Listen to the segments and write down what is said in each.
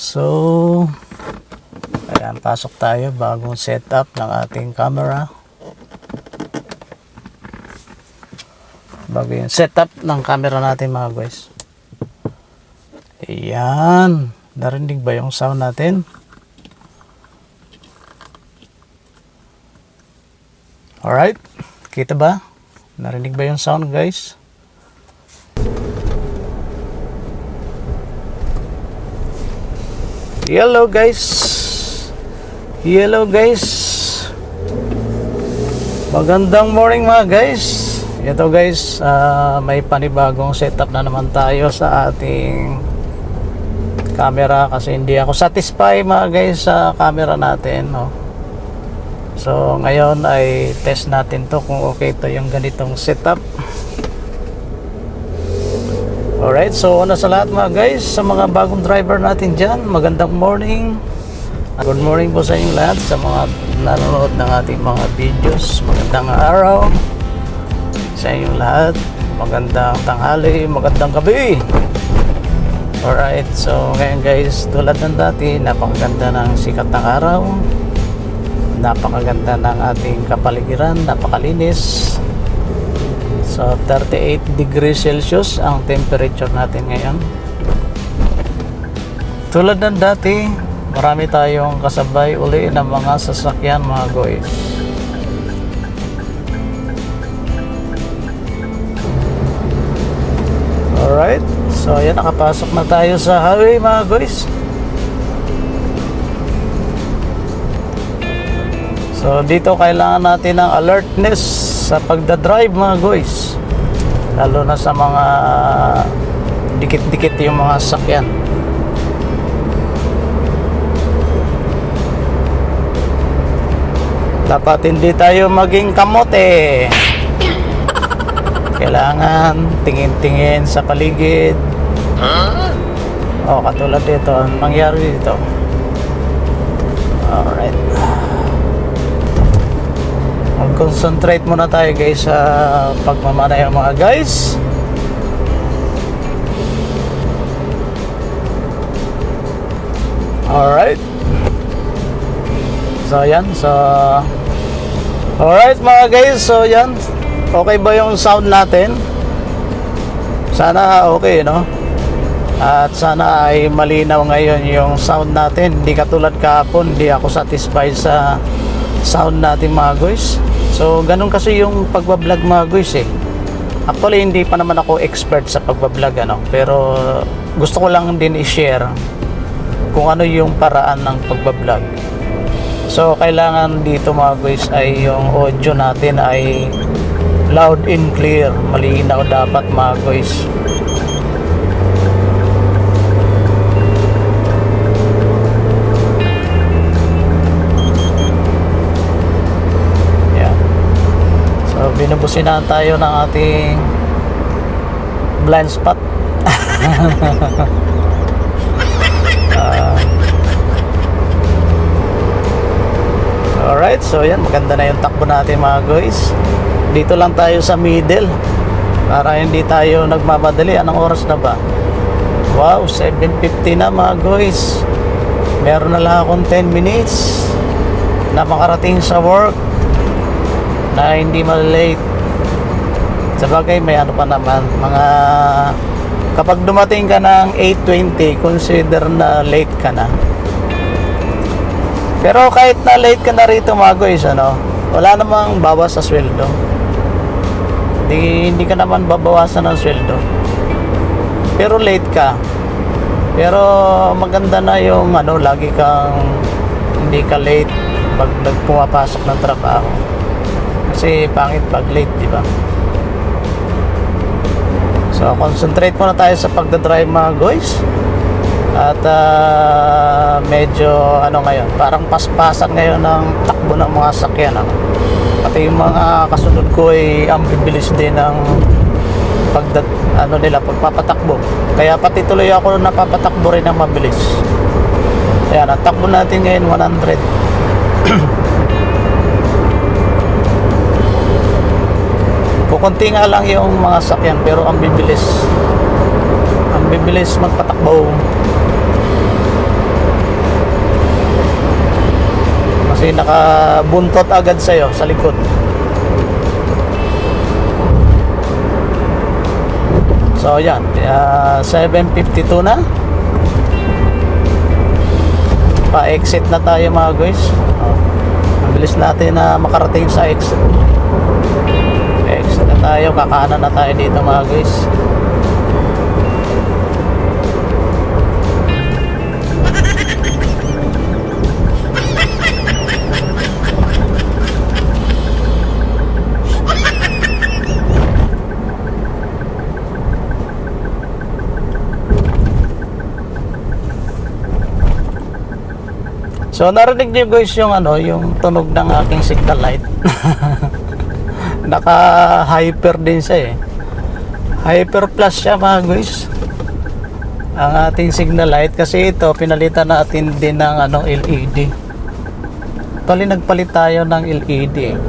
So, ayan, pasok tayo. Bagong setup ng ating camera. Bago yung setup ng camera natin mga guys. Ayan. Narinig ba yung sound natin? Alright. Kita ba? Narinig ba yung sound guys? Hello guys. Hello guys. Magandang morning mga guys. Ito guys, may panibagong setup na naman tayo sa ating camera kasi hindi ako satisfied mga guys sa camera natin, no? So ngayon ay test natin to kung okay to yung ganitong setup. Alright, so una sa lahat mga guys, sa mga bagong driver natin dyan, magandang morning. Good morning po sa inyong lahat, sa mga nanonood ng ating mga videos. Magandang araw sa inyong lahat, magandang tanghali, magandang gabi. Alright, so ngayon guys, tulad ng dati, napakaganda ng sikat ng araw, napakaganda ng ating kapaligiran, napakalinis. So 38 degrees Celsius ang temperature natin ngayon. Tulad ng dati, marami tayong kasabay uli ng mga sasakyan mga guys. Alright, so ayan, nakapasok na tayo sa highway mga guys. So dito kailangan natin ng alertness sa pagdadrive mga guys, lalo na sa mga dikit-dikit yung mga sasakyan. Dapat hindi tayo maging kamote. Kailangan tingin-tingin sa paligid. Oh, katulad dito, ang nangyari dito. Alright, mag-concentrate muna tayo guys sa pagmamanay mga guys. Alright, so yan, so alright mga guys, so yan, okay ba yung sound natin? Sana okay, no? At sana ay malinaw ngayon yung sound natin. Hindi katulad kahapon, hindi ako satisfied sa sound natin mga guys. So ganun kasi yung pagbablog mga guys eh. Actually hindi pa naman ako expert sa pagbablog ano, pero gusto ko lang din i-share kung ano yung paraan ng pagbablog. So kailangan dito mga guys ay yung audio natin ay loud and clear, malinaw dapat mga guys. Binubusinan tayo ng ating blind spot. Alright, so yan, maganda na yung takbo natin mga guys. Dito lang tayo sa middle para hindi tayo nagmamadali. Anong oras na ba? Wow, 7:50 na mga guys. Meron na lang akong 10 minutes na makarating sa work na hindi malate. Sabagay may ano pa naman, mga kapag dumating ka ng 8:20, consider na late ka na. Pero kahit na late ka na rito mga guys, ano, wala namang bawas sa sweldo. Hindi ka naman babawasan ng sweldo, pero late ka. Pero maganda na yung ano, lagi kang hindi ka late pag nagpumapasok ng trabaho. Kasi pangit pag late, di ba? So concentrate muna tayo sa pagdadrive mga guys. At medyo ano ngayon, parang paspasan ngayon ng takbo ng mga sakyan. Pati yung mga kasunod ko ay ang bibilis din ng pagpapatakbo. Kaya pati tuloy ako napapatakbo rin ng mabilis. Ayan, ang takbo natin ngayon 100. Kukunti nga lang yung mga sakyan pero ang bibilis magpatakbo. kasi nakabuntot agad sa'yo sa likod. So yan, 7:52 na. Pa-exit na tayo mga guys. Ang bilis natin na makarating sa exit. Exit na tayo, kakanan na tayo dito mga guys. So narinig niyo guys yung yung tunog ng aking signal light. Naka hyper din siya eh. Hyper plus siya mga guys. Ang ating signal light kasi ito pinalitan natin din ng LED. Nagpalit tayo ng LED eh.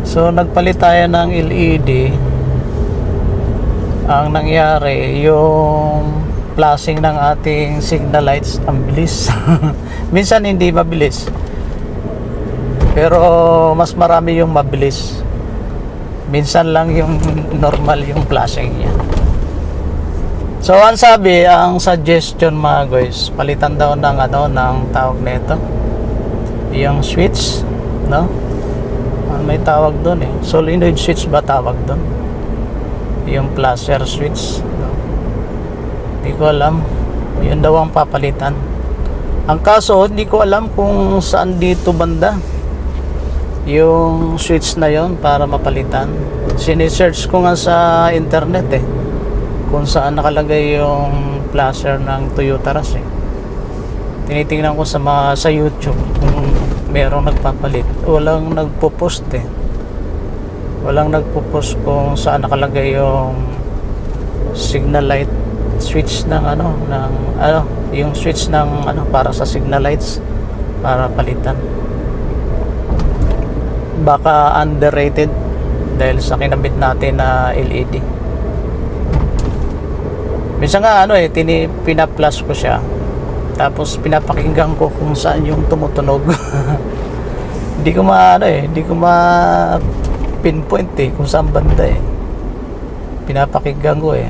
So nagpalit tayo ng LED. Ang nangyari yung flashing ng ating signal lights ang bilis. Minsan hindi mabilis, pero mas marami yung mabilis. Minsan lang yung normal yung flashing niya. So ang sabi, ang suggestion mga guys, palitan daw ng ng tawag nito, yung switch, no? May tawag doon eh, solenoid switch ba tawag doon, yung flasher switch, no? Hindi ko alam. Yun daw ang papalitan. Ang kaso, hindi ko alam kung saan dito banda yung switch na yon para mapalitan. Sinesearch ko nga sa internet eh, kung saan nakalagay yung flasher ng Toyota Rush eh. Tinitingnan ko sa YouTube kung merong nagpapalit. Walang nagpo-post eh. Walang nagpo-post kung saan nakalagay yung signal light switch ng yung switch ng para sa signal lights para palitan. Baka underrated dahil sa kinabit natin na LED. Minsan nga pina-flash ko siya, tapos pinapakinggan ko kung saan yung tumutunog. Hindi ko pinpoint eh kung saan banda eh. Pinapakinggan ko eh.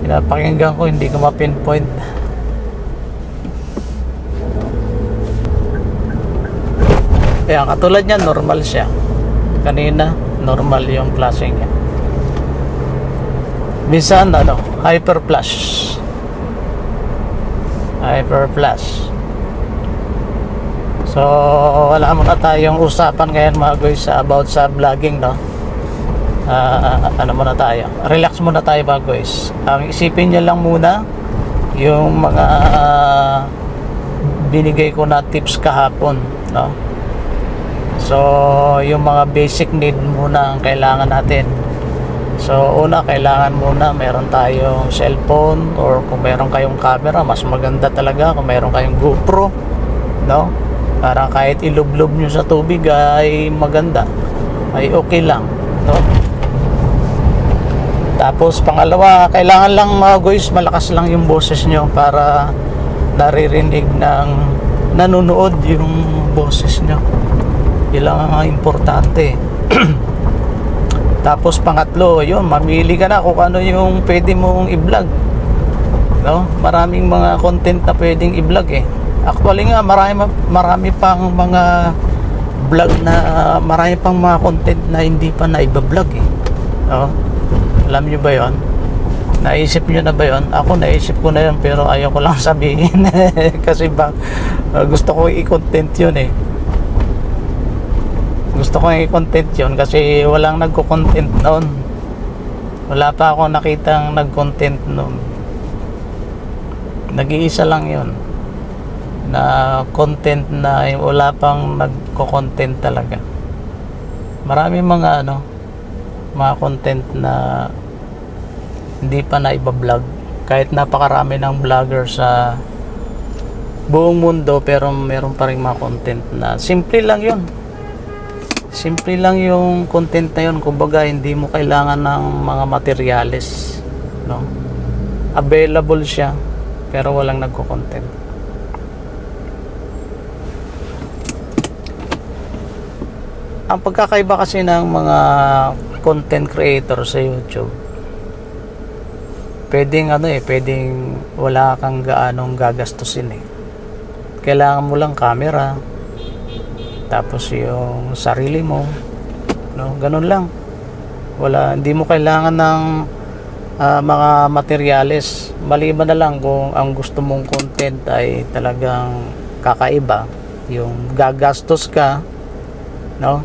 Pinapakinggan ko, hindi ko ma-pinpoint. Ayan, katulad niya, normal siya. Kanina, normal yung flashing niya. Minsan, hyper flash. Hyper flash. So, wala muna tayong usapan ngayon mga guys about sa vlogging, no? Muna tayo, relax muna tayo mga guys. Ang isipin niyo lang muna yung mga binigay ko na tips kahapon, no? So yung mga basic need muna ang kailangan natin. So una, kailangan muna meron tayong cellphone, or kung meron kayong camera, mas maganda talaga kung meron kayong GoPro, no? Para kahit ilublob nyo sa tubig ay maganda, ay okay lang, no? Tapos pangalawa, kailangan lang mga guys, malakas lang yung boses nyo para naririnig ng nanonood yung boses nyo. Yun lang ang importante. Tapos pangatlo, yun, mamili ka na kung ano yung pwede mong i-vlog, no? Maraming mga content na pwedeng i-vlog eh. Actually nga, marami pang mga vlog na, marami pang mga content na hindi pa na-i-vlog eh, no? Alam nyo ba yon? Naisip nyo na ba yon? Ako naisip ko na yun, pero ayaw ko lang sabihin. Kasi gusto ko i-content yun eh. Gusto ko i-content yun kasi walang nagko-content noon. Wala pa ako nakitang nag-content noon. Nag-iisa lang yun na content na wala pang nagko-content talaga. Marami mga mga content na hindi pa na-iba-vlog, kahit napakarami ng vlogger sa buong mundo, pero meron pa rin mga content na simple lang yun. Simple lang yung content na yun. Kumbaga, hindi mo kailangan ng mga materyales, no? Available siya, pero walang nagko-content. Ang pagkakaiba kasi ng mga content creator sa YouTube, pwedeng pwedeng wala kang gaanong gagastusin eh. Kailangan mo lang camera, tapos yung sarili mo, no? Ganun lang. Hindi mo kailangan ng mga materyales. Maliban na lang kung ang gusto mong content ay talagang kakaiba, yung gagastos ka, no?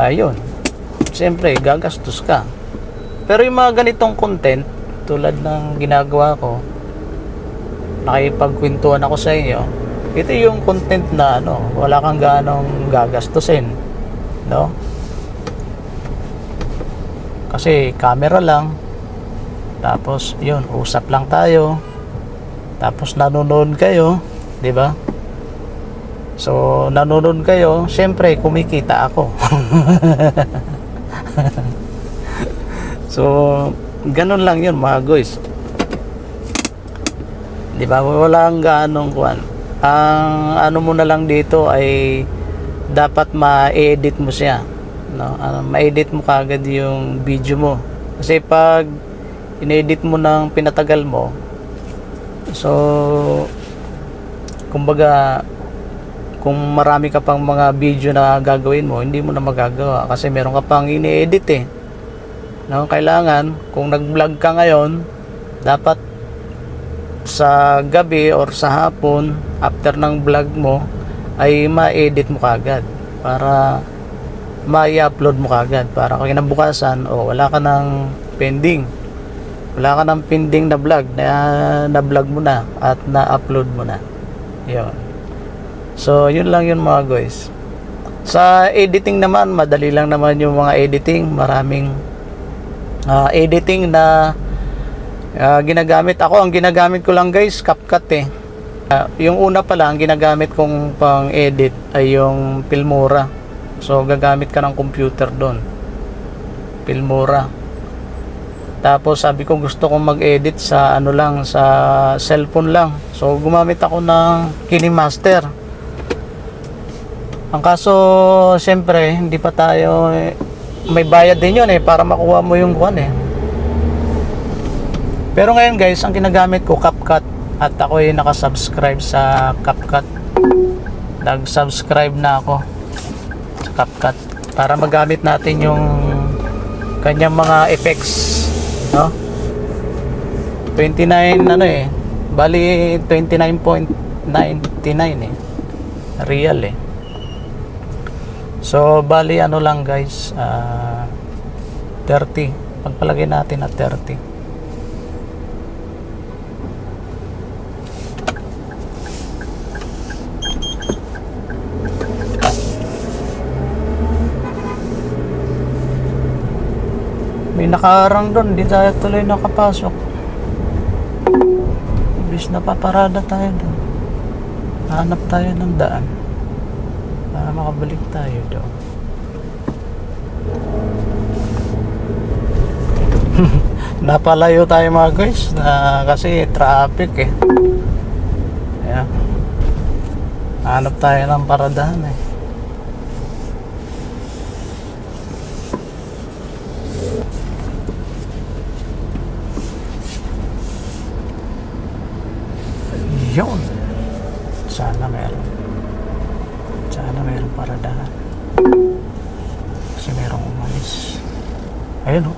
Yun. Siyempre, gagastos ka. Pero yung mga ganitong content, tulad ng ginagawa ko, nakipagkwentuhan ako sa inyo, ito yung content na wala kang ganong gagastusin, no? Kasi camera lang, tapos yun, usap lang tayo, tapos nanonood kayo, di ba? So nanonood kayo, syempre kumikita ako. So ganun lang yun mga guys, di ba? Walang ganong kuan. Ang ano mo na lang dito ay dapat ma-edit mo siya, no? Ma-edit mo kagad yung video mo, kasi pag inedit mo ng pinatagal mo, so kumbaga kung marami ka pang mga video na gagawin mo, hindi mo na magagawa kasi meron ka pang ini-edit eh, no? Kailangan kung nag-vlog ka ngayon, dapat sa gabi or sa hapon after ng vlog mo ay ma-edit mo kagad para ma-i-upload mo kagad, para kinabukasan wala ka ng pending, na vlog na vlog mo na at na-upload mo na yun. So yun lang yun mga guys. Sa editing naman, madali lang naman yung mga editing. Maraming editing na ginagamit. Ako, ang ginagamit ko lang guys, CapCut eh. Yung una pa lang, ginagamit kong pang edit ay yung Filmora. So gagamit ka ng computer doon, Filmora. Tapos sabi ko gusto kong mag-edit sa sa cellphone lang. So gumamit ako ng KineMaster. Ang kaso, siyempre, hindi pa tayo may bayad din yun para makuha mo yung kuan eh. Pero ngayon guys, ang ginagamit ko CapCut, at ako ay nakasubscribe sa CapCut. Nag-subscribe na ako sa CapCut para magamit natin yung kanyang mga effects, no? 29 bali 29.99 real eh. So bali lang guys, 30, pagpalagay natin na 30. May nakaharang doon, di tayo tuloy nakapasok. Ibis na paparada tayo doon, hanap tayo ng daan para makabalik tayo doon. Napalayo tayo mga guys kasi traffic eh. Ayan. Hanap tayo ng paradahan eh. Yun. Sana meron paradahan. Kasi merong umalis. Ayun oh.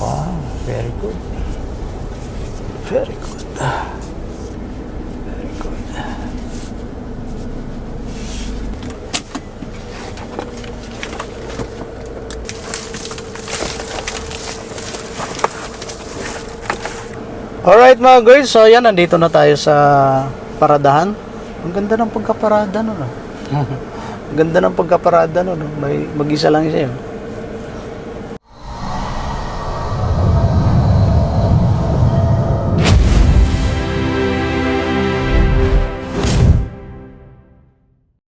Wow, very good. Very good. Very good. Alright mga guys, so yan, nandito na tayo sa paradahan. Ang ganda ng pagkaparada nun. Ang ganda ng pagkaparada nun. May mag-isa lang siya yun.